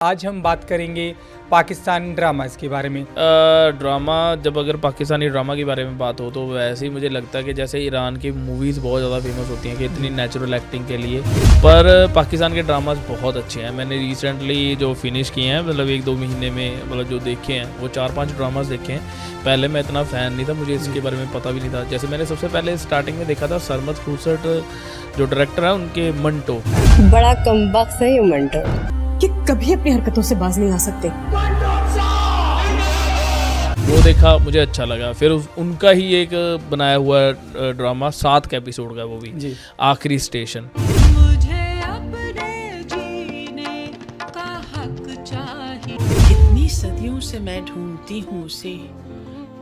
आज हम बात करेंगे पाकिस्तान ड्रामास के बारे में। ड्रामा जब अगर पाकिस्तानी ड्रामा के बारे में बात हो तो वैसे ही मुझे लगता है कि जैसे ईरान की मूवीज़ बहुत ज़्यादा फेमस होती हैं कि इतनी नेचुरल एक्टिंग के लिए, पर पाकिस्तान के ड्रामास बहुत अच्छे हैं। मैंने रिसेंटली जो फिनिश किए हैं मतलब 1-2 महीने में मतलब जो देखे हैं वो 4-5 ड्रामास देखे हैं। पहले मैं इतना फ़ैन नहीं था, मुझे इसके बारे में पता भी नहीं था। जैसे मैंने सबसे पहले स्टार्टिंग में देखा था सरमद खुसट जो डायरेक्टर है उनके मंटो। बड़ा कमबख्त है ये मंटो, कि कभी अपनी हरकतों से बाज नहीं आ सकते। वो देखा, मुझे अच्छा लगा। फिर उनका ही एक बनाया हुआ ड्रामा 7 का एपिसोड का, वो भी जी। आखिरी स्टेशन। मुझे अपने जीने का हक चाहिए। इतनी सदियों से मैं ढूंढती हूँ उसे,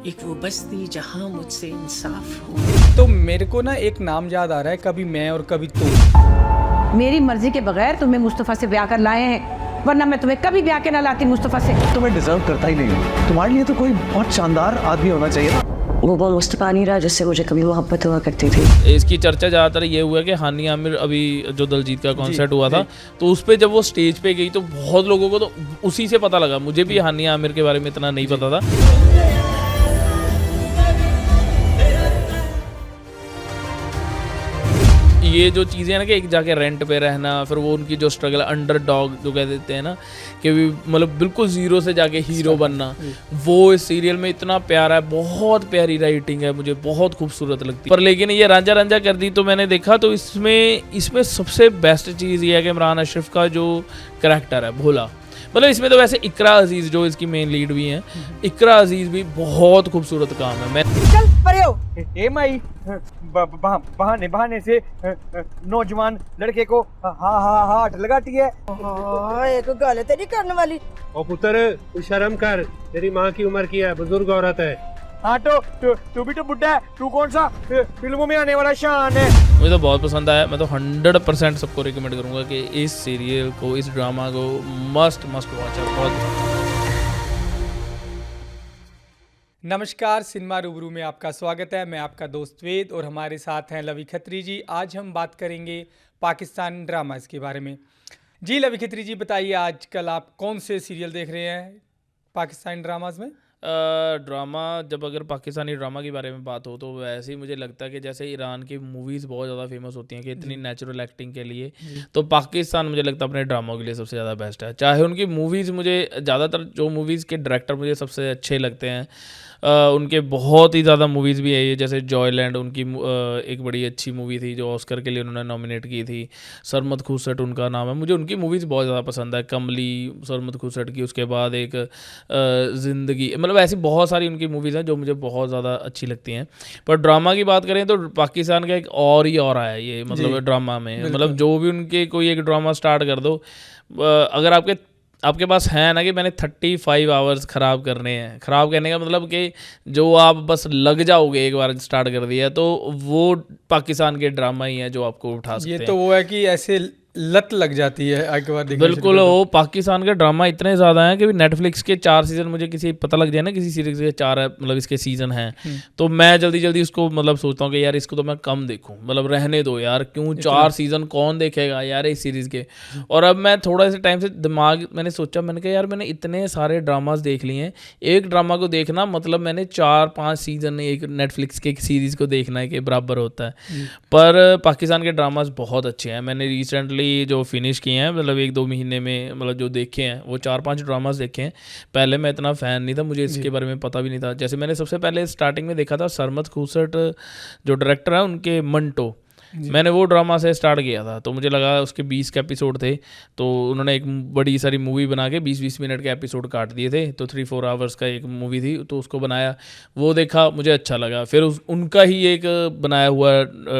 एक वो बस्ती जहाँ मुझसे इंसाफ हो। तो मेरे को ना एक नाम याद आ रहा है, कभी मैं और कभी तुम। मेरी मर्जी के बगैर तुम्हें मुस्तफा से ब्याह कर लाए हैं, वरना मैं तुम्हें कभी ब्याह के ना लाती मुस्तफा से। तो मैं डिजर्व करता ही नहीं हूँ। तुम्हारे लिए तो कोई बहुत शानदार आदमी होना चाहिए ना। वो मुस्तफा नहीं रहा जिससे मुझे कभी मोहब्बत हुआ करती थी। इसकी चर्चा ज़्यादातर ये हुआ कि हानी आमिर अभी जो दलजीत का कॉन्सर्ट हुआ था तो उस पर जब वो स्टेज पे गई तो बहुत लोगों को तो उसी से पता लगा। मुझे भी हानी आमिर के बारे में इतना नहीं पता था। ये जो चीज़ें हैं ना कि एक जाके रेंट पे रहना, फिर वो उनकी जो स्ट्रगल अंडर डॉग जो कह देते हैं ना कि मतलब बिल्कुल ज़ीरो से जाके हीरो बनना, वो इस सीरियल में इतना प्यारा है। बहुत प्यारी राइटिंग है, मुझे बहुत खूबसूरत लगती है। पर लेकिन ये रांझा रांझा कर दी तो मैंने देखा तो इसमें सबसे बेस्ट चीज़ ये है कि इमरान अशरफ का जो करैक्टर है भोला, मतलब इसमें तो वैसे इकरा अजीज़ जो इसकी मेन लीड भी हैं, इकरा अजीज़ भी बहुत खूबसूरत काम है। मैं चल परे हो। ए माई बहाने से नौजवान लड़के को हाथ लगाती है। एक गल तेरी करने वाली। ओ पुत्र तू शर्म कर, तेरी माँ की उम्र की है, बुजुर्ग औरत है। हाँ तो तू भी तो बुढ़ा है, तू कौन सा फिल्मों में आने वाला शान है। मुझे तो बहुत पसंद आया। मैं तो 100% सबको रिकमेंड करूंगा कि इस सीरियल को, इस ड्रामा को मस्ट वॉच है। बहुत नमस्कार, सिनेमा रूबरू में आपका स्वागत है। मैं आपका दोस्त वेद और हमारे साथ हैं लवी खत्री जी। आज हम बात करेंगे पाकिस्तान ड्रामास के बारे में। जी लवी खत्री जी, बताइए आजकल आप कौन से सीरियल देख रहे हैं पाकिस्तानी ड्रामास में? ड्रामा जब अगर पाकिस्तानी ड्रामा के बारे में बात हो तो वैसे ही मुझे लगता है कि जैसे ईरान की मूवीज़ बहुत ज़्यादा फेमस होती हैं कि इतनी नेचुरल एक्टिंग के लिए, तो पाकिस्तान मुझे लगता है अपने ड्रामों के लिए सबसे ज़्यादा बेस्ट है। चाहे उनकी मूवीज़, मुझे ज़्यादातर जो मूवीज़ के डायरेक्टर मुझे सबसे अच्छे लगते हैं, उनके बहुत ही ज़्यादा मूवीज़ भी है ये, जैसे जॉयलैंड उनकी एक बड़ी अच्छी मूवी थी जो ऑस्कर के लिए उन्होंने नॉमिनेट की थी। सरमद खुसट उनका नाम है। मुझे उनकी मूवीज़ बहुत ज़्यादा पसंद है। कमली सरमद खुसट की, उसके बाद एक ज़िंदगी, मतलब ऐसी बहुत सारी उनकी मूवीज़ हैं जो मुझे बहुत ज़्यादा अच्छी लगती हैं। पर ड्रामा की बात करें तो पाकिस्तान का एक और ही और है ये, मतलब ड्रामा में, मतलब जो भी उनके कोई एक ड्रामा स्टार्ट कर दो, अगर आपके पास है ना कि मैंने 35 आवर्स ख़राब करने हैं। ख़राब करने का मतलब कि जो आप बस लग जाओगे एक बार स्टार्ट कर दिया, तो वो पाकिस्तान के ड्रामा ही है जो आपको उठा सकते हैं। ये तो वो है कि ऐसे लत लग जाती है एक बार देखने। बिल्कुल, वो पाकिस्तान के ड्रामा इतने ज़्यादा हैं कि नेटफ्लिक्स के 4 सीज़न, मुझे किसी पता लग जाए ना किसी सीरीज़ के 4 मतलब इसके सीज़न हैं, तो मैं जल्दी उसको मतलब सोचता हूँ कि यार इसको तो मैं कम देखूँ, मतलब रहने दो यार, क्यों 4 सीज़न कौन देखेगा यार इस सीरीज़ के। और अब मैं थोड़ा से टाइम से मैंने सोचा, मैंने कहा यार मैंने इतने सारे ड्रामास देख लिए हैं, एक ड्रामा को देखना मतलब मैंने 4-5 सीज़न एक नेटफ्लिक्स के सीरीज़ को देखना है के बराबर होता है। पर पाकिस्तान के ड्रामास बहुत अच्छे हैं। मैंने रिसेंटली जो फिनिश किए हैं मतलब 1-2 महीने में मतलब जो देखे हैं वो 4-5 ड्रामास देखे हैं। पहले मैं इतना फ़ैन नहीं था, मुझे इसके बारे में पता भी नहीं था। जैसे मैंने सबसे पहले स्टार्टिंग में देखा था सरमद खुसट जो डायरेक्टर है उनके मंटो। मैंने वो ड्रामा से स्टार्ट किया था, तो मुझे लगा उसके 20 के एपिसोड थे, तो उन्होंने एक बड़ी सारी मूवी बना के 20-20 मिनट के एपिसोड काट दिए थे, तो 3-4 आवर्स का एक मूवी थी, तो उसको बनाया, वो देखा, मुझे अच्छा लगा। फिर उनका ही एक बनाया हुआ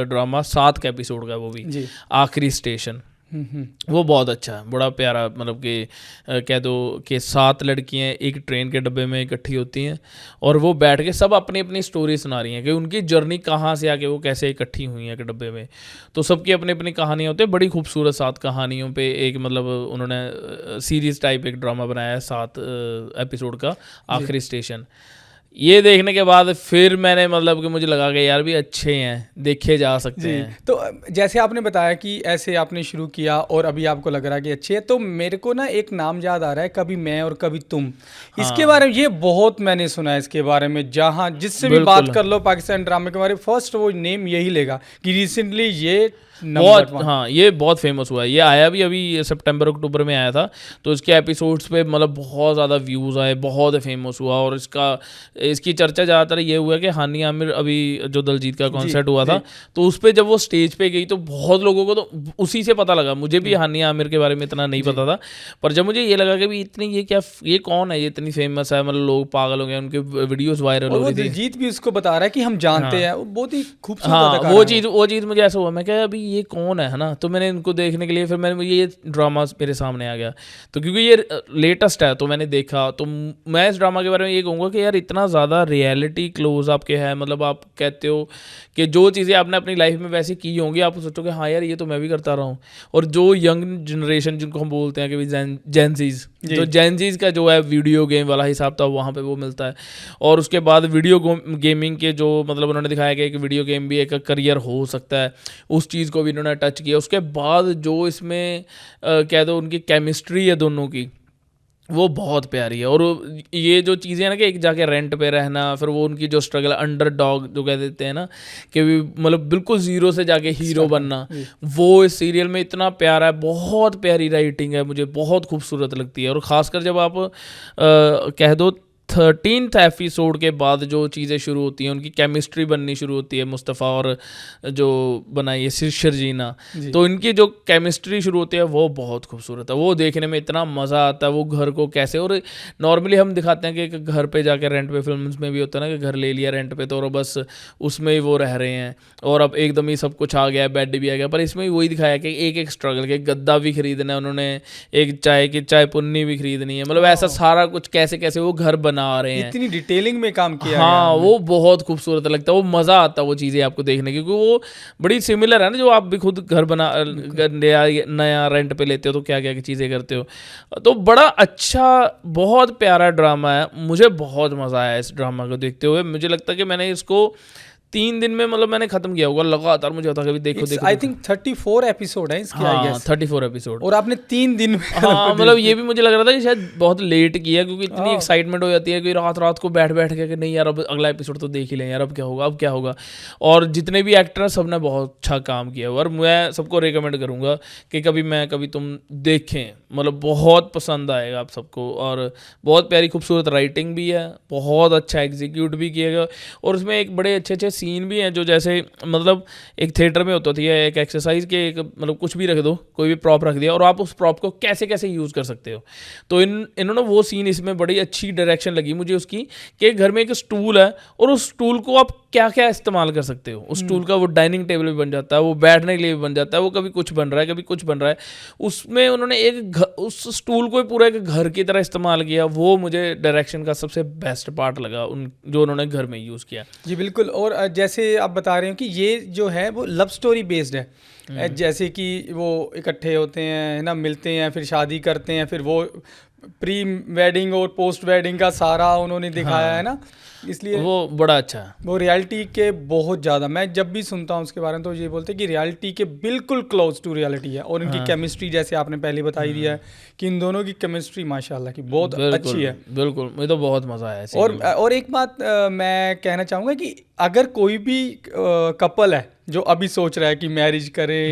ड्रामा 7 का एपिसोड का, वो भी आखिरी स्टेशन। वो बहुत अच्छा है, बड़ा प्यारा, मतलब कि कह दो कि 7 लड़कियां एक ट्रेन के डब्बे में इकट्ठी होती हैं और वो बैठ के सब अपनी अपनी स्टोरी सुना रही हैं कि उनकी जर्नी कहाँ से आके वो कैसे इकट्ठी हुई हैं एक डब्बे में। तो सबकी अपनी अपनी कहानियाँ होती हैं, बड़ी खूबसूरत 7 कहानियों पे एक मतलब उन्होंने सीरीज़ टाइप एक ड्रामा बनाया है 7 एपिसोड का, आखिरी स्टेशन। ये देखने के बाद फिर मैंने मतलब कि मुझे लगा कि यार भी अच्छे हैं, देखे जा सकते हैं। तो जैसे आपने बताया कि ऐसे आपने शुरू किया और अभी आपको लग रहा है कि अच्छे है, तो मेरे को ना एक नाम याद आ रहा है, कभी मैं और कभी तुम। इसके बारे में ये बहुत मैंने सुना है इसके बारे में, जहाँ जिससे भी बात कर लो पाकिस्तान ड्रामे के बारे में फर्स्ट वो नेम यही लेगा कि रिसेंटली ये बहुत, हाँ ये बहुत फेमस हुआ है। ये आया भी अभी सितंबर अक्टूबर में आया था, तो इसके एपिसोड्स पे मतलब बहुत ज़्यादा व्यूज़ आए, बहुत फेमस हुआ। और इसकी चर्चा ज़्यादातर ये हुआ कि हानिया आमिर अभी जो दलजीत का कॉन्सर्ट हुआ था, तो उस पर जब वो स्टेज पे गई तो बहुत लोगों को तो उसी से पता लगा। मुझे भी हानिया आमिर के बारे में इतना नहीं पता था, पर जब मुझे ये लगा कि भी इतनी ये कौन है, ये इतनी फेमस है, मतलब लोग पागल हो गए, उनके वीडियोज़ वायरल हो रही थी। दलजीत भी उसको बता रहा है कि हम जानते हैं, बहुत ही खूबसूरत। हाँ वो चीज़ मुझे ऐसा हुआ, मैं क्या अभी ये कौन है ना, तो मैंने इनको देखने के लिए फिर मैंने ये ड्रामा मेरे सामने आ गया, तो क्योंकि ये लेटेस्ट है तो मैंने देखा। तो मैं इस ड्रामा के बारे में ये कहूँगा कि यार इतना ज़्यादा रियलिटी क्लोज आपके है, मतलब आप कहते हो कि जो चीज़ें आपने अपनी लाइफ में वैसे की होंगी, आप सोचोगे हाँ यार ये तो मैं भी करता रहा हूँ। और जो यंग जनरेशन जिनको हम बोलते हैं कि जेनजीज, तो जेनजीज का जो है वीडियो गेम वाला हिसाब था वहाँ पे वो मिलता है। और उसके बाद वीडियो गेमिंग के जो मतलब उन्होंने दिखाया कि एक वीडियो गेम भी एक करियर हो सकता है, उस चीज़ को भी इन्होंने टच किया। उसके बाद जो इसमें कह दो उनकी केमिस्ट्री है दोनों की, वो बहुत प्यारी है। और ये जो चीज़ें हैं ना कि एक जाके रेंट पे रहना, फिर वो उनकी जो स्ट्रगल, अंडर डॉग जो कह देते हैं ना कि मतलब बिल्कुल ज़ीरो से जाके हीरो बनना, वो इस सीरियल में इतना प्यारा है। बहुत प्यारी राइटिंग है, मुझे बहुत खूबसूरत लगती है। और ख़ासकर जब आप कह दो 13th एपिसोड के बाद जो चीज़ें शुरू होती हैं, उनकी केमिस्ट्री बननी शुरू होती है, मुस्तफ़ा और जो बनाई है शर्जीना, तो इनकी जो केमिस्ट्री शुरू होती है वो बहुत खूबसूरत है। वो देखने में इतना मज़ा आता है, वो घर को कैसे, और नॉर्मली हम दिखाते हैं कि एक घर पे जाके रेंट पे, फिल्म्स में भी होता है ना कि घर ले लिया रेंट पे तो और बस उसमें ही वो रह रहे हैं और अब एकदम ही सब कुछ आ गया, बेड भी आ गया। पर इसमें भी वही दिखाया कि एक एक स्ट्रगल के, गद्दा भी खरीदना है उन्होंने, एक चाय पुन्नी भी खरीदनी है, मतलब ऐसा सारा कुछ कैसे कैसे वो घर बना रहे हैं, इतनी डिटेलिंग में काम किया। हाँ वो बहुत खूबसूरत लगता है, वो मज़ा आता है वो चीज़ें आपको देखने की, क्योंकि वो बड़ी सिमिलर है ना, जो आप भी खुद घर बना नया रेंट पे लेते हो तो क्या क्या चीज़ें करते हो। तो बड़ा अच्छा, बहुत प्यारा ड्रामा है, मुझे बहुत मज़ा आया इस ड्रामा को देखते हुए। मुझे लगता है कि मैंने इसको 3 दिन में मतलब मैंने खत्म किया होगा लगातार। मुझे होता कभी देखो आई थिंक 34 एपिसोड है इसके, आई गेस 34 एपिसोड, और आपने 3 दिन में हाँ मतलब ये भी मुझे लग रहा था कि शायद बहुत लेट किया, क्योंकि इतनी एक्साइटमेंट हो जाती है कि रात को बैठ के नहीं यार अब अगला एपिसोड तो देख ही लें यार, अब क्या होगा। और जितने भी एक्टर हैं सब ने बहुत अच्छा काम किया, और मैं सबको रिकमेंड करूँगा कि कभी तुम देखें, मतलब बहुत पसंद आएगा आप सबको। और बहुत प्यारी खूबसूरत राइटिंग भी है, बहुत अच्छा एग्जीक्यूट भी किया गया, और उसमें एक बड़े अच्छे सीन भी हैं जो जैसे मतलब एक थिएटर में होता थी, एक एक्सरसाइज के एक मतलब कुछ भी रख दो, कोई भी प्रॉप रख दिया और आप उस प्रॉप को कैसे यूज़ कर सकते हो। तो इन्होंने वो सीन, इसमें बड़ी अच्छी डायरेक्शन लगी मुझे उसकी, कि घर में एक स्टूल है और उस स्टूल को आप क्या इस्तेमाल कर सकते हो। उस स्टूल का वो डाइनिंग टेबल भी बन जाता है, वो बैठने के लिए भी बन जाता है, वो कभी कुछ बन रहा है कभी कुछ बन रहा है। उसमें उन्होंने उस स्टूल को पूरा एक घर की तरह इस्तेमाल किया। वो मुझे डायरेक्शन का सबसे बेस्ट पार्ट लगा जो उन्होंने घर में यूज़ किया। जी बिल्कुल। और जैसे आप बता रहे हो कि ये जो है वो लव स्टोरी बेस्ड है, जैसे कि वो इकट्ठे होते हैं ना, मिलते हैं, फिर शादी करते हैं, फिर वो प्री वेडिंग और पोस्ट वेडिंग का सारा उन्होंने दिखाया है ना, इसलिए वो बड़ा अच्छा है। वो रियलिटी के बहुत ज़्यादा, मैं जब भी सुनता हूँ उसके बारे में तो ये बोलते हैं कि रियलिटी के बिल्कुल क्लोज टू रियलिटी है। और इनकी केमिस्ट्री जैसे आपने पहले बताई दिया है कि इन दोनों की केमिस्ट्री माशाल्लाह की बहुत अच्छी है। बिल्कुल, मुझे तो बहुत मज़ा आया। और एक बात मैं कहना चाहूँगा कि अगर कोई भी कपल है जो अभी सोच रहा है कि मैरिज करे,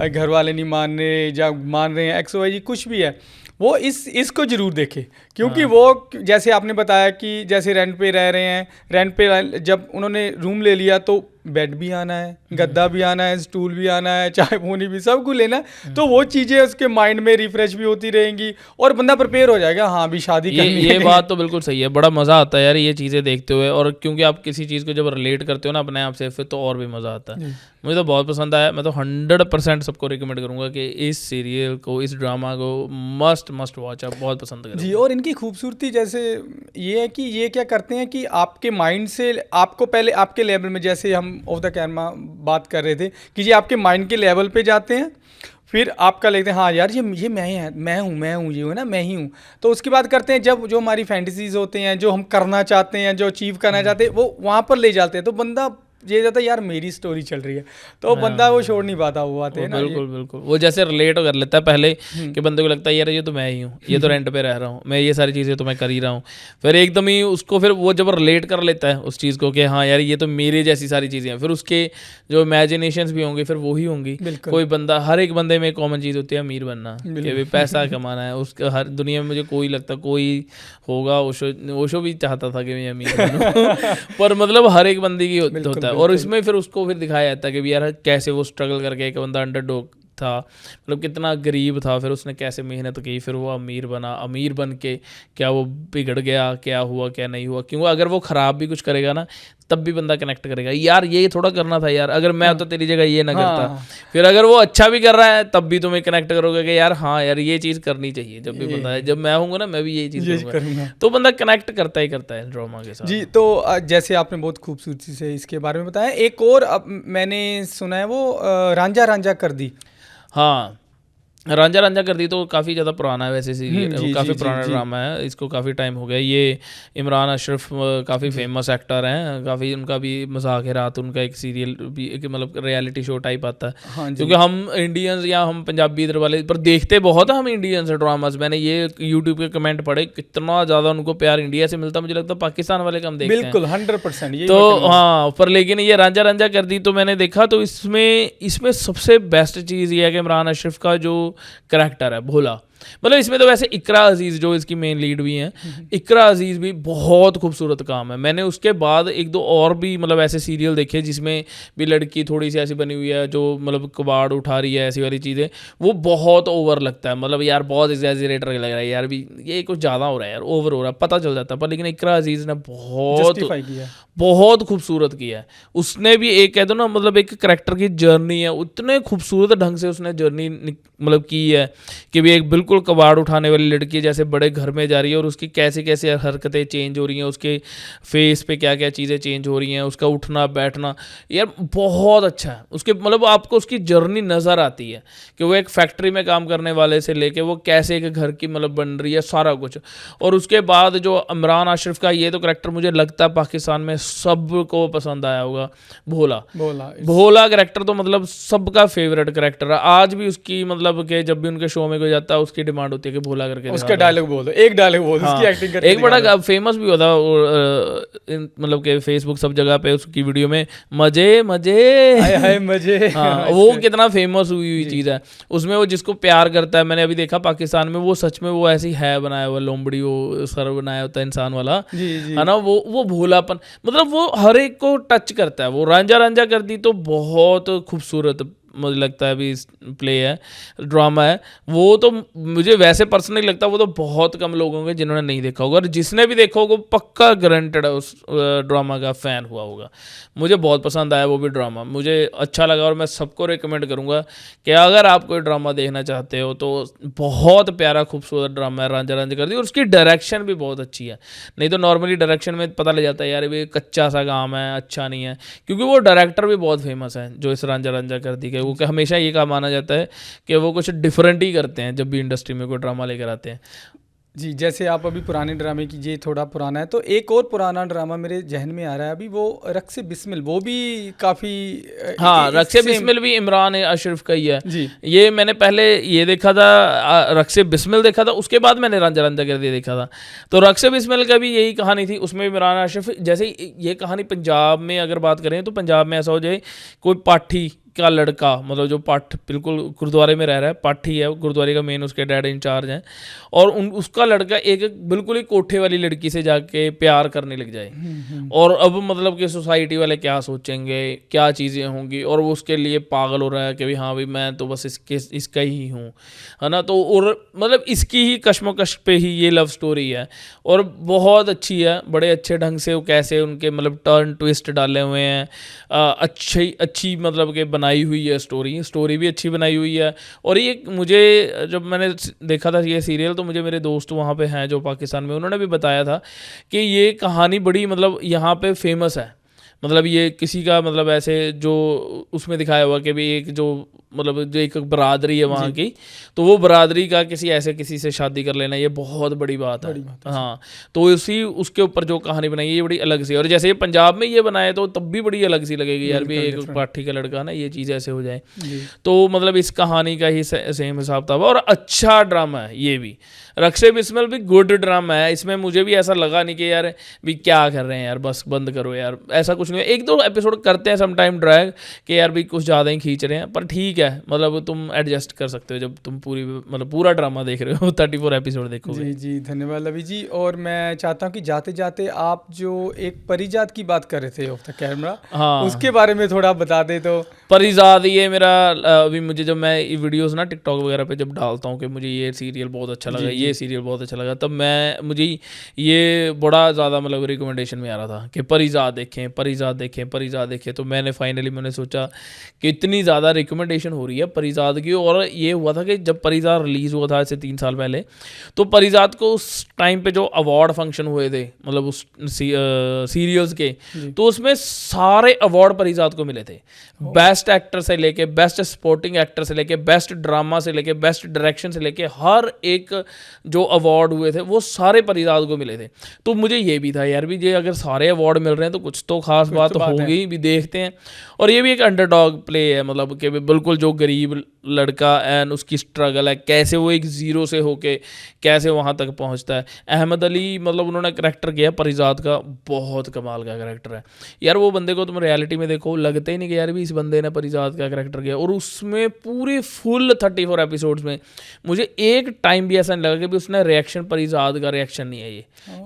घर वाले नहीं मान रहे या मान रहे हैं, XYZ कुछ भी है, वो इसको ज़रूर देखे, क्योंकि वो जैसे आपने बताया कि जैसे रेंट पे रह रहे हैं, रेंट पे जब उन्होंने रूम ले लिया तो बेड भी आना है, गद्दा भी आना है, स्टूल भी आना है, चाय पोनी भी, सब कुछ लेना है। तो वो चीज़ें उसके माइंड में रिफ्रेश भी होती रहेंगी और बंदा प्रिपेयर हो जाएगा, हाँ भी शादी करनी है। ये बात तो बिल्कुल सही है, बड़ा मज़ा आता है यार ये चीज़ें देखते हुए। और क्योंकि आप किसी चीज़ को जब रिलेट करते हो ना अपने आप से, फिर तो और भी मज़ा आता है। मुझे तो बहुत पसंद आया। मैं तो 100% सबको रिकमेंड करूँगा कि इस सीरियल को, इस ड्रामा को मस्ट वॉच, आप बहुत पसंद करेंगे जी। और इनकी खूबसूरती जैसे ये है कि ये क्या करते हैं कि आपके माइंड से आपको पहले आपके लेवल में, जैसे हम ऑफ द कैमरा बात कर रहे थे कि ये आपके माइंड के लेवल पे जाते हैं, फिर आपका लेते हैं हाँ यार ये मैं हूँ ये हूँ ना, मैं ही हूँ। तो उसके बाद करते हैं जब जो हमारी फैंटेसीज होते हैं, जो हम करना चाहते हैं, जो अचीव करना चाहते हैं, वो वहाँ पर ले जाते हैं, तो बंदा ये जाता है यार मेरी स्टोरी चल रही है, तो बंदा वो छोड़ नहीं पाता, वो आते हैं ना। बिल्कुल बिल्कुल, वो जैसे रिलेट कर लेता है पहले कि बंदे को लगता है यार ये तो मैं ही हूँ, ये तो रेंट पे रह रहा हूँ, मैं ये सारी चीज़ें तो मैं कर ही रहा हूँ। फिर एकदम ही उसको फिर वो जब रिलेट कर लेता है उस चीज़ को कि हाँ यार ये तो मेरे जैसी सारी चीज़ें हैं, फिर उसके जो इमेजिनेशंस भी होंगे फिर वो ही होंगी। कोई बंदा, हर एक बंदे में एक कॉमन चीज़ होती है अमीर बनना, कि भी पैसा कमाना है उसका। हर दुनिया में मुझे कोई लगता कोई होगा, ओशो भी चाहता था कि मैं अमीर बनूं पर मतलब हर एक बंदे की होता है। और इसमें फिर उसको फिर दिखाया जाता है कि यार कैसे वो स्ट्रगल करके, एक बंदा अंडरडॉग था, मतलब कितना गरीब था, फिर उसने कैसे मेहनत की, फिर वो अमीर बना। अमीर बन के क्या वो बिगड़ गया, क्या हुआ क्या नहीं हुआ, क्योंकि अगर वो ख़राब भी कुछ करेगा ना तब भी बंदा कनेक्ट करेगा, यार ये थोड़ा करना था यार, अगर मैं तो तेरी जगह ये ना करता। फिर अगर वो अच्छा भी कर रहा है तब भी तुम्हें कनेक्ट करोगे कि यार हाँ यार ये चीज़ करनी चाहिए। जब भी बंदा है, जब मैं हूँगा ना मैं भी यही चीज़ करूँगा, तो बंदा कनेक्ट करता ही करता है ड्रामा के साथ। जी, तो जैसे आपने बहुत खूबसूरती से इसके बारे में बताया, एक और अब मैंने सुना है वो रांझा रांझा कर दी। हाँ, रांझा रांझा कर दी तो काफ़ी ज़्यादा पुराना है वैसे सीरियल, काफ़ी पुराना ड्रामा है, इसको काफ़ी टाइम हो गया। ये इमरान अशरफ काफ़ी फेमस एक्टर हैं, काफ़ी उनका भी मज़ाक है रात, उनका एक सीरियल भी एक मतलब रियलिटी शो टाइप आता है। क्योंकि हम इंडियंस या हम पंजाबी इधर वाले पर देखते बहुत है हम इंडियंस ड्रामाज। मैंने ये यूट्यूब के कमेंट पढ़े, कितना ज़्यादा उनको प्यार इंडिया से मिलता, मुझे लगता है पाकिस्तान वाले कम देखते हैं। बिल्कुल 100%। तो हाँ, पर लेकिन ये रांझा रांझा कर दी तो मैंने देखा, तो इसमें सबसे बेस्ट चीज़ ये है कि इमरान अशरफ का जो करैक्टर है भोला, मतलब इसमें तो वैसे इकरा अजीज़ जो इसकी मेन लीड भी हैं, इकरा अजीज़ भी बहुत खूबसूरत काम है। मैंने उसके बाद एक दो और भी मतलब ऐसे सीरियल देखे जिसमें भी लड़की थोड़ी सी ऐसी बनी हुई है जो मतलब कबाड़ उठा रही है, ऐसी वाली चीज़ें, वो बहुत ओवर लगता है, मतलब यार बहुत एग्जैजरेटर लग रहा है यार, भी ये कुछ ज़्यादा हो रहा है यार, ओवर हो रहा है, पता चल जाता है। पर लेकिन इकरा अजीज़ ने बहुत खूबसूरत किया है। उसने भी एक कह दो ना मतलब एक करैक्टर की जर्नी है, उतने खूबसूरत ढंग से उसने जर्नी मतलब की है कि भी एक बिल्कुल कबाड़ उठाने वाली लड़की जैसे बड़े घर में जा रही है और उसकी कैसे कैसे हरकतें चेंज हो रही हैं, उसके फेस पे क्या क्या चीज़ें चेंज हो रही हैं, उसका उठना बैठना यार बहुत अच्छा है। उसके मतलब आपको उसकी जर्नी नज़र आती है कि वो एक फैक्ट्री में काम करने वाले से लेके वो कैसे एक घर की मतलब बन रही है सारा कुछ। और उसके बाद जो इमरान अशरफ का ये तो करैक्टर मुझे लगता है पाकिस्तान में सबको पसंद आया होगा, भोला करैक्टर तो मतलब सबका फेवरेट करैक्टर है आज भी। उसकी मतलब कि जब भी उनके शो में कोई जाता है उसकी डिमांड होती है कि भोला करके उसका डायलॉग बोल दो, एक डायलॉग बोल दो, उसकी एक्टिंग करके एक बड़ा फेमस भी होता मतलब कि फेसबुक सब जगह पे उसकी वीडियो में मजे मजे मजे। हाँ, वो कितना फेमस हुई चीज़ है। उसमें वो जिसको प्यार करता है, मैंने अभी देखा पाकिस्तान में, वो सच में वो ऐसी है बनाया हुआ लोमड़ी, वो सर बनाया होता है इंसान वाला, है ना, वो भोलापन मतलब वो हर एक को टच करता है। वो रांझा रांझा कर दी तो बहुत खूबसूरत मुझे लगता है अभी प्ले है, ड्रामा है वो, तो मुझे वैसे पर्सनली लगता है वो तो बहुत कम लोग होंगे जिन्होंने नहीं देखा होगा, और जिसने भी देखा होगा पक्का गारंटेड है उस ड्रामा का फ़ैन हुआ होगा। मुझे बहुत पसंद आया वो भी ड्रामा, मुझे अच्छा लगा और मैं सबको रिकमेंड करूँगा कि अगर आप कोई ड्रामा देखना चाहते हो तो बहुत प्यारा खूबसूरत ड्रामा है रांझा रांझा कर दी। और उसकी डायरेक्शन भी बहुत अच्छी है, नहीं तो नॉर्मली डायरेक्शन में पता लग जाता है यार ये कच्चा सा काम है, अच्छा नहीं है, क्योंकि वो डायरेक्टर भी बहुत फेमस है जो इस रांझा रांझा कर दी। वो हमेशा ये कहा माना जाता है कि वो कुछ डिफरेंट ही करते हैं जब भी इंडस्ट्री में कोई ड्रामा लेकर आते हैं। जी, जैसे आप अभी पुराने ड्रामे की, ये थोड़ा पुराना है तो एक और पुराना ड्रामा मेरे जहन में आ रहा है अभी, वो रक्से बिस्मिल, वो भी काफ़ी हाँ, रक्से बिस्मिल भी इमरान अशरफ का ही है जी। ये मैंने पहले ये देखा था, रक्से बिस्मिल देखा था, उसके बाद मैंने रांझा रांझा कर दिया देखा था। तो रक्से बिस्मिल का भी यही कहानी थी, उसमें इमरान अशरफ जैसे ये कहानी पंजाब में अगर बात करें तो पंजाब में ऐसा हो जाए कोई पाठी का लड़का, मतलब जो पाठ बिल्कुल गुरुद्वारे में रह रहा है, पाठी है, गुरुद्वारे का मेन उसके डैड इंचार्ज हैं, और उसका लड़का एक बिल्कुल ही कोठे वाली लड़की से जाके प्यार करने लग जाए। और अब मतलब कि सोसाइटी वाले क्या सोचेंगे, क्या चीज़ें होंगी, और वो उसके लिए पागल हो रहा है कि भाई हाँ भाई मैं तो बस इसका ही हूँ, है ना। तो और मतलब इसकी ही कश्मकश पे ही ये लव स्टोरी है और बहुत अच्छी है, बड़े अच्छे ढंग से वो कैसे उनके मतलब टर्न ट्विस्ट डाले हुए हैं, अच्छी मतलब कि बनाई हुई है स्टोरी भी अच्छी बनाई हुई है। और ये मुझे जब मैंने देखा था ये सीरियल तो मुझे मेरे दोस्त वहाँ पे हैं जो पाकिस्तान में, उन्होंने भी बताया था कि ये कहानी बड़ी मतलब यहाँ पे फेमस है, मतलब ये किसी का मतलब ऐसे जो उसमें दिखाया हुआ कि भी एक जो मतलब जो एक बरादरी है वहाँ की, तो वो बरादरी का किसी से शादी कर लेना ये बहुत बड़ी बात है। हाँ, तो उसी उसके ऊपर जो कहानी बनाई है ये बड़ी अलग सी, और जैसे ये पंजाब में ये बनाए तो तब भी बड़ी अलग सी लगेगी यार, भी एक पाठी का लड़का ना ये चीज़ ऐसे हो जाए। तो मतलब इस कहानी का ही सेम हिसाब था, और अच्छा ड्रामा है ये भी। रक्षे बिस्मिल भी गुड ड्रामा है, इसमें मुझे भी ऐसा लगा नहीं कि यार भी क्या कर रहे हैं यार, बस बंद करो यार, ऐसा कुछ नहीं है। एक दो एपिसोड करते हैं समटाइम ड्रैग कि यार भी कुछ ज़्यादा ही खींच रहे हैं, पर ठीक है, मतलब तुम एडजस्ट कर सकते हो जब तुम पूरा ड्रामा देख रहे हो 34 एपिसोड देखोगे। जी जी, धन्यवाद लवी जी। और मैं चाहता हूँ कि जाते जाते आप जो एक परिजात की बात कर रहे थे ऑफ द कैमरा, हाँ, उसके बारे में थोड़ा बता दे तो। परिजात ये मेरा अभी मुझे जब मैं ये वीडियोस ना टिकटॉक वगैरह पे जब डालता हूँ कि मुझे ये सीरियल बहुत अच्छा लगा, ये सीरियल बहुत अच्छा लगा, तब मुझे ये बड़ा ज़्यादा मतलब रिकमेंडेशन में आ रहा था कि परिजात देखें, परिजात देखें, परिजात देखें। तो मैंने सोचा कि इतनी ज़्यादा रिकमेंडेशन हो रही है परिजात की, और ये हुआ था कि जब परिजात रिलीज़ हुआ था ऐसे 3 साल पहले, तो परिजात को उस टाइम पे जो अवार्ड फंक्शन हुए थे मतलब उस सीरियल्स के, तो उसमें सारे अवार्ड परिजात को मिले थे। बेस्ट एक्टर से लेके बेस्ट सपोर्टिंग एक्टर से लेके बेस्ट ड्रामा से लेके बेस्ट डायरेक्शन से लेके हर एक जो अवार्ड हुए थे वो सारे परिजात को मिले थे। तो मुझे ये भी था यार भी ये अगर सारे अवार्ड मिल रहे हैं तो कुछ तो खास बात होगी, भी देखते हैं। और ये भी एक अंडरडॉग प्ले है, मतलब कि बिल्कुल जो गरीब लड़का एंड उसकी स्ट्रगल है, कैसे वो एक ज़ीरो से होके कैसे वहाँ तक पहुँचता है। अहमद अली मतलब उन्होंने करैक्टर किया परिजात का, बहुत कमाल का करैक्टर है यार। वो बंदे को तुम रियलिटी में देखो लगता ही नहीं कि यार भी इस बंदे ने परिजात का करैक्टर किया, और उसमें पूरे फुल 34 एपिसोड्स में मुझे एक टाइम भी ऐसा नहीं लगा कि भी उसने रिएक्शन परिजात का रिएक्शन नहीं है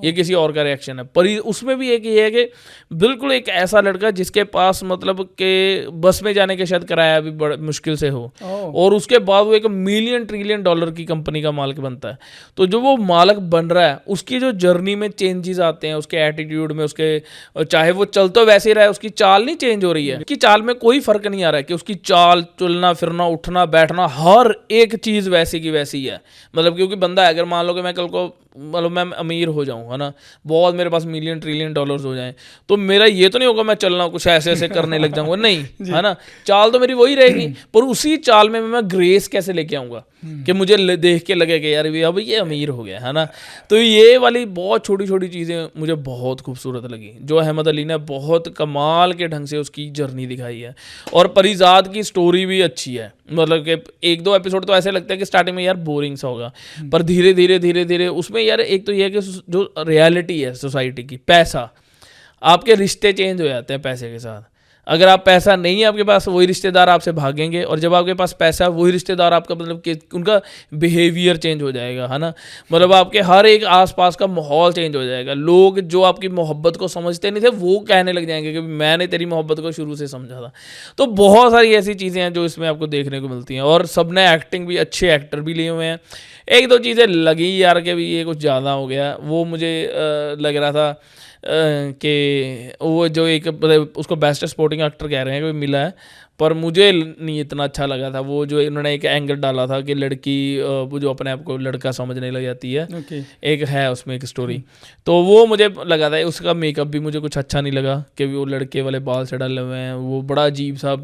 ये किसी और का रिएक्शन है। उसमें भी एक ये है कि बिल्कुल एक ऐसा लड़का जिसके पास मतलब कि बस में जाने के शायद किराया भी बड़ा मुश्किल से हो, और उसके बाद वो एक $1 ट्रिलियन की कंपनी का मालिक बनता है। तो जो वो मालिक बन रहा है उसकी जो जर्नी में चेंजेस आते हैं, उसके एटीट्यूड में, उसके चाहे वो चल तो वैसे ही रहा है, उसकी चाल नहीं चेंज हो रही है, उसकी चाल में कोई फर्क नहीं आ रहा है कि उसकी चाल, चलना फिरना, उठना बैठना, हर एक चीज़ वैसी की वैसी है। मतलब क्योंकि बंदा अगर मान लो कि मैं कल को मतलब मैं अमीर हो जाऊँ, है ना, बहुत मेरे पास $1 ट्रिलियन हो जाएं, तो मेरा ये तो नहीं होगा मैं चलना कुछ ऐसे ऐसे करने लग जाऊँगा, नहीं, है ना, चाल तो मेरी वही रहेगी, पर उसी चाल में मैं ग्रेस कैसे लेके आऊँगा कि मुझे देख के लगे कि यार अब ये अमीर हो गया, है ना। तो ये वाली बहुत छोटी छोटी चीज़ें मुझे बहुत खूबसूरत लगी, जो अहमद अली ने बहुत कमाल के ढंग से उसकी जर्नी दिखाई है। और परिजात की स्टोरी भी अच्छी है, मतलब कि 1-2 एपिसोड तो ऐसे लगता है कि स्टार्टिंग में यार बोरिंग सा होगा, पर धीरे धीरे उसमें यार एक तो ये है कि जो रियलिटी है सोसाइटी की, पैसा, आपके रिश्ते चेंज हो जाते हैं पैसे के साथ। अगर आप पैसा नहीं है आपके पास, वही रिश्तेदार आपसे भागेंगे, और जब आपके पास पैसा है वही रिश्तेदार आपका मतलब कि उनका बिहेवियर चेंज हो जाएगा, है ना। मतलब आपके हर एक आसपास का माहौल चेंज हो जाएगा। लोग जो आपकी मोहब्बत को समझते नहीं थे वो कहने लग जाएंगे कि मैंने तेरी मोहब्बत को शुरू से समझा था। तो बहुत सारी ऐसी चीज़ें हैं जो इसमें आपको देखने को मिलती हैं, और सब ने एक्टिंग भी, अच्छे एक्टर भी लिए हुए हैं। 1-2 चीज़ें लगी यार कि भी ये कुछ ज़्यादा हो गया, वो मुझे लग रहा था कि वो जो एक उसको बेस्ट सपोर्टिंग एक्टर कह रहे हैं कि मिला है, पर मुझे नहीं इतना अच्छा लगा था। वो जो इन्होंने एक एंगल डाला था कि लड़की वो जो अपने आप को लड़का समझने लग जाती है, एक है उसमें एक स्टोरी, तो वो मुझे लगा था। उसका मेकअप भी मुझे कुछ अच्छा नहीं लगा कि वो लड़के वाले बाल से डाले हुए हैं, वो बड़ा अजीब सा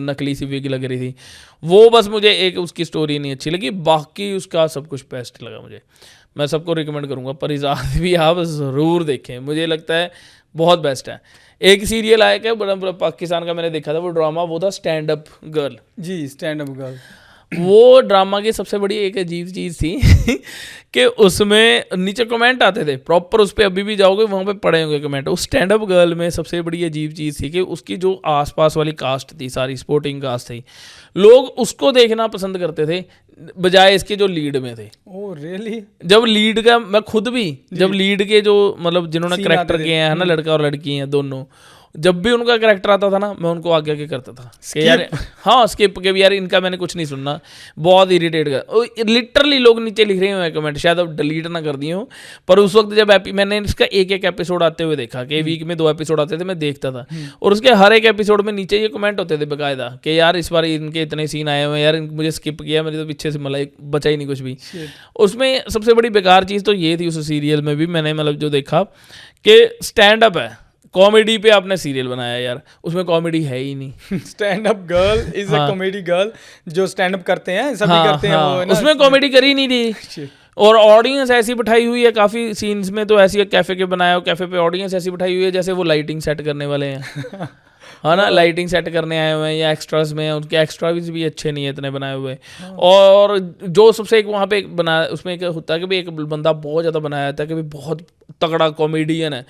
नकली सी विग लग रही थी, वो बस मुझे एक उसकी स्टोरी नहीं अच्छी लगी। बाकी उसका सब कुछ बेस्ट लगा मुझे। मैं सबको रिकमेंड करूँगा परिजात भी आप ज़रूर देखें, मुझे लगता है बहुत बेस्ट है। एक सीरियल आया क्या बड़ा पाकिस्तान का मैंने देखा था, वो ड्रामा, वो था स्टैंड अप गर्ल। जी, स्टैंड अप गर्ल, वो ड्रामा की सबसे बड़ी एक अजीब चीज़ थी कि उसमें नीचे कमेंट आते थे प्रॉपर, उस पर अभी भी जाओगे वहाँ पे पड़े होंगे कमेंट। उस स्टैंड अप गर्ल में सबसे बड़ी अजीब चीज़ थी कि उसकी जो आसपास वाली कास्ट थी, सारी स्पोर्टिंग कास्ट थी, लोग उसको देखना पसंद करते थे बजाय इसके जो लीड में थे। Oh really? जब लीड का, मैं खुद भी जब लीड के जो मतलब जिन्होंने करैक्टर किए हैं ना, लड़का और लड़की हैं दोनों, जब भी उनका करैक्टर आता था ना, मैं उनको आगे आगे करता था कि यार हाँ स्किप के भी, यार इनका मैंने कुछ नहीं सुनना, बहुत इरिटेट कर। लिटरली लोग नीचे लिख रहे हैं कमेंट, शायद अब डिलीट ना कर दिए हो, पर उस वक्त जब मैंने इसका एक एपिसोड आते हुए देखा कि वीक में 2 एपिसोड आते थे, मैं देखता था, और उसके हर एक एपिसोड में नीचे ये कमेंट होते थे बाकायदा कि यार इस बार इनके इतने सीन आए हुए हैं, यार मुझे स्किप किया, मेरे तो पीछे से मतलब बचा ही नहीं कुछ भी। उसमें सबसे बड़ी बेकार चीज़ तो ये थी उस सीरियल में भी, मैंने मतलब जो देखा कि स्टैंड अप है, कॉमेडी पे आपने सीरियल बनाया यार, उसमें कॉमेडी है ही नहीं। Stand up girl is a comedy girl, जो स्टैंड अप करते हैं सभी हाँ, करते हैं हाँ, वो, है ना? उसमें कॉमेडी करी नहीं थी। और ऑडियंस ऐसी बिठाई हुई है काफ़ी सीन्स में, तो ऐसी कैफ़े के बनाया हो, कैफ़े पे ऑडियंस ऐसी बिठाई हुई है जैसे वो लाइटिंग सेट करने वाले हैं है ना, लाइटिंग सेट करने आए हुए हैं या एक्स्ट्रास में हैं, उनके एक्स्ट्रा भी अच्छे नहीं है इतने बनाए हुए। और जो सबसे एक वहाँ पे एक बना, उसमें एक होता है कि भाई एक बंदा बहुत ज़्यादा बनाया जाता है कि भाई बहुत तगड़ा कॉमेडियन है,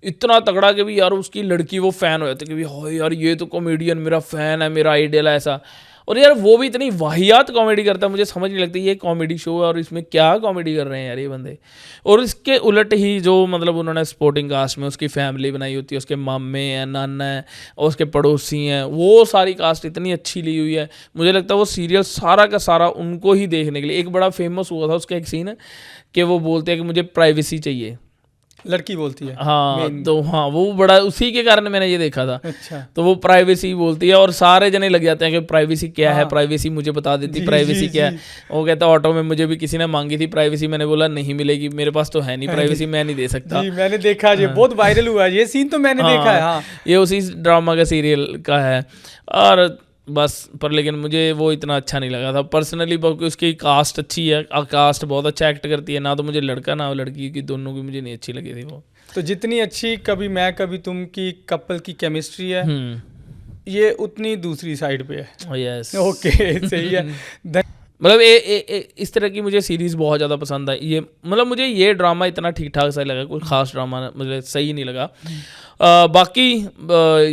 इतना तगड़ा कि भी यार उसकी लड़की वो फ़ैन हो जाती है कि भाई हाँ यार ये तो कॉमेडियन मेरा फ़ैन है, मेरा आइडियल है ऐसा। और यार वो भी इतनी वाहियात कॉमेडी करता है, मुझे समझ नहीं लगती ये कॉमेडी शो है और इसमें क्या कॉमेडी कर रहे हैं यार ये बंदे। और इसके उलट ही जो मतलब उन्होंने सपोर्टिंग कास्ट में उसकी फैमिली बनाई होती है, उसके मामे हैं, नाना है और उसके पड़ोसी हैं, वो सारी कास्ट इतनी अच्छी ली हुई है। मुझे लगता है वो सीरियल सारा का सारा उनको ही देखने के लिए। एक बड़ा फेमस हुआ था उसका एक सीन है कि वो बोलते हैं कि मुझे प्राइवेसी चाहिए, लड़की बोलती है। हाँ तो हाँ वो बड़ा उसी के कारण मैंने ये देखा था। अच्छा, तो वो प्राइवेसी बोलती है और सारे जने लग जाते हैं कि प्राइवेसी क्या है, प्राइवेसी मुझे बता देती, प्राइवेसी क्या है। वो कहता है ऑटो में मुझे भी किसी ने मांगी थी प्राइवेसी, मैंने बोला नहीं मिलेगी, मेरे पास तो है नहीं प्राइवेसी, मैं नहीं दे सकता। जी मैंने देखा, ये बहुत वायरल हुआ ये सीन, तो मैंने देखा है। हाँ, ये उसी ड्रामा का सीरियल का है। और बस पर लेकिन मुझे वो इतना अच्छा नहीं लगा था पर्सनली, क्योंकि उसकी कास्ट अच्छी है, कास्ट बहुत अच्छा एक्ट करती है। ना तो मुझे लड़का ना लड़की की, दोनों की मुझे नहीं अच्छी लगी थी वो। तो जितनी अच्छी कभी मैं कभी तुम की कपल की केमिस्ट्री है, ये उतनी दूसरी साइड पे है। यस ओके सही है। मतलब इस तरह की मुझे सीरीज़ बहुत ज़्यादा पसंद आई। ये मतलब मुझे ये ड्रामा इतना ठीक ठाक सा लगा, कोई ख़ास ड्रामा मुझे सही नहीं लगा। बाकी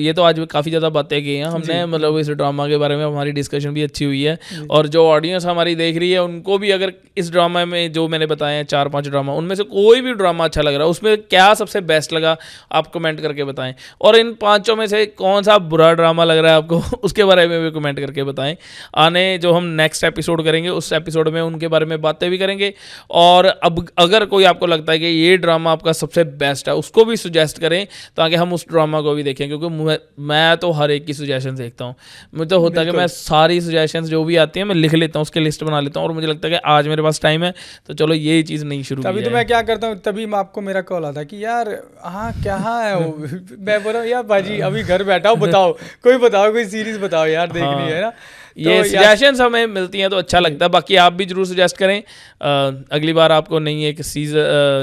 ये तो आज काफ़ी ज़्यादा बातें की हैं हमने, मतलब इस ड्रामा के बारे में हमारी डिस्कशन भी अच्छी हुई है। और जो ऑडियंस हमारी देख रही है उनको भी अगर इस ड्रामा में जो मैंने बताए हैं 4-5 ड्रामा, उनमें से कोई भी ड्रामा अच्छा लग रहा है, उसमें क्या सबसे बेस्ट लगा आप कमेंट करके बताएं। और इन 5 में से कौन सा बुरा ड्रामा लग रहा है आपको उसके बारे में भी कमेंट करके बताएं। आने जो हम नेक्स्ट एपिसोड करेंगे उस एपिसोड में उनके बारे में बातें भी करेंगे। और अब अगर कोई आपको लगता है कि ये ड्रामा आपका सबसे बेस्ट है, उसको भी सुजेस्ट करें ताकि हम उस ड्रामा को भी देखें, क्योंकि मैं तो हर एक की सुजेशन देखता हूँ। मुझे तो होता है कि मैं सारी सुजेशंस जो भी आती हैं मैं लिख लेता हूँ, उसके लिस्ट बना लेता हूँ। और मुझे लगता है कि आज मेरे पास टाइम है तो चलो ये चीज़ नहीं शुरू तभी तो मैं क्या करता हूँ, तभी आपको मेरा कॉल आता कि यार हाँ क्या है वो मैं बोल रहा हूँ यार भाजी अभी घर बैठा हूँ, बताओ कोई सीरीज बताओ यार देखनी है ना। ये सजेशंस हमें मिलती हैं तो अच्छा लगता है। बाकी आप भी जरूर सजेस्ट करें। अगली बार आपको नई एक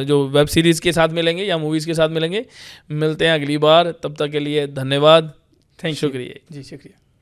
जो वेब सीरीज़ के साथ मिलेंगे या मूवीज़ के साथ मिलेंगे। मिलते हैं अगली बार, तब तक के लिए धन्यवाद, शुक्रिया जी शुक्रिया।